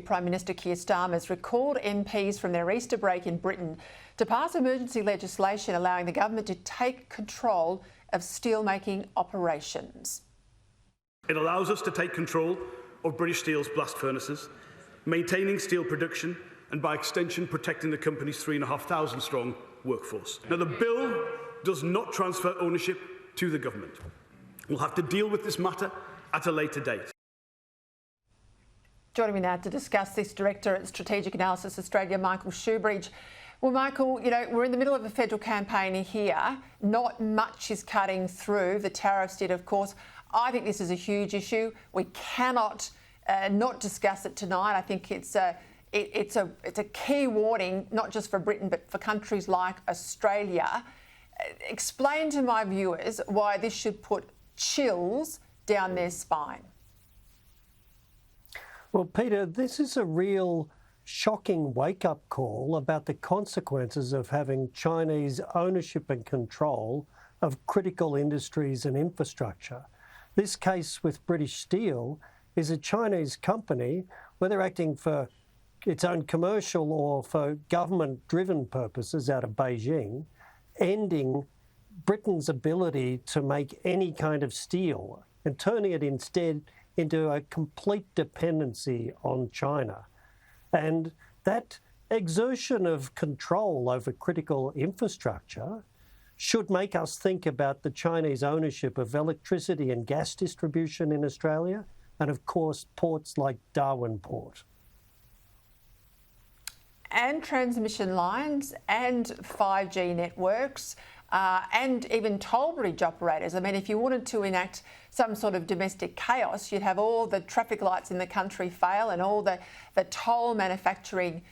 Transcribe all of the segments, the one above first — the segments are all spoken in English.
Prime Minister Keir Starmer has recalled MPs from their Easter break in Britain to pass emergency legislation allowing the government to take control of steelmaking operations. It allows us to take control of British Steel's blast furnaces, maintaining steel production and, by extension, protecting the company's 3,500 strong workforce. Now, the bill does not transfer ownership to the government. We'll have to deal with this matter at a later date. Joining me now to discuss this, Director at Strategic Analysis Australia, Michael Shoebridge. Well, Michael, you know, we're in the middle of a federal campaign here. Not much is cutting through. The tariffs did, of course. I think this is a huge issue. We cannot not discuss it tonight. I think it's a key warning, not just for Britain, but for countries like Australia. Explain to my viewers why this should put chills down their spine. Well, Peter, this is a real shocking wake-up call about the consequences of having Chinese ownership and control of critical industries and infrastructure. This case with British Steel is a Chinese company, whether acting for its own commercial or for government-driven purposes out of Beijing, ending Britain's ability to make any kind of steel and turning it instead into a complete dependency on China. And that exertion of control over critical infrastructure should make us think about the Chinese ownership of electricity and gas distribution in Australia, and of course ports like Darwin Port. And transmission lines and 5G networks and even toll bridge operators. I mean, if you wanted to enact some sort of domestic chaos, you'd have all the traffic lights in the country fail and all the toll manufacturing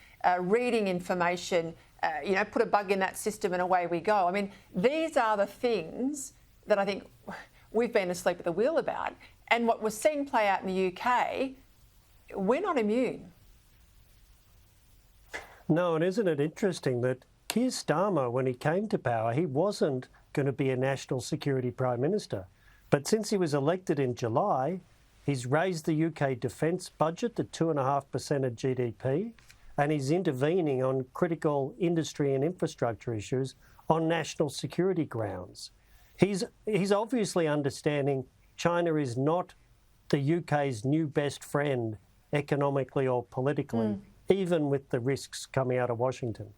reading information, put a bug in that system and away we go. I mean, these are the things that I think we've been asleep at the wheel about. And what we're seeing play out in the UK, we're not immune. No, and isn't it interesting that Keir Starmer, when he came to power, he wasn't going to be a national security prime minister. But since he was elected in July, he's raised the UK defence budget to 2.5% of GDP, and he's intervening on critical industry and infrastructure issues on national security grounds. He's obviously understanding China is not the UK's new best friend economically or politically, even with the risks coming out of Washington.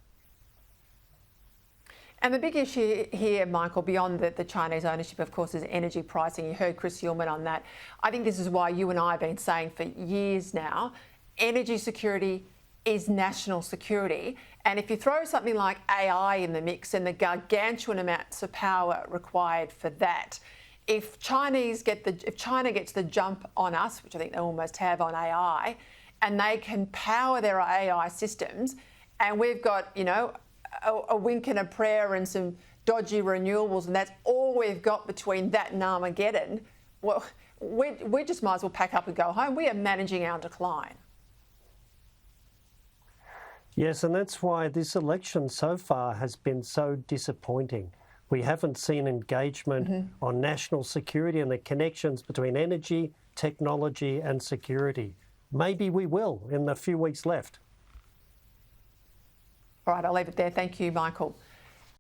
And the big issue here, Michael, beyond the Chinese ownership, of course, is energy pricing. You heard Chris Uhlmann on that. I think this is why you and I have been saying for years now, energy security is national security. And if you throw something like AI in the mix and the gargantuan amounts of power required for that, if China gets the jump on us, which I think they almost have on AI, and they can power their AI systems, and we've got, a wink and a prayer and some dodgy renewables, and that's all we've got between that and Armageddon, well, we just might as well pack up and go home. We are managing our decline. Yes, and that's why this election so far has been so disappointing. We haven't seen engagement on national security and the connections between energy, technology and security. Maybe we will in the few weeks left. All right, I'll leave it there. Thank you, Michael.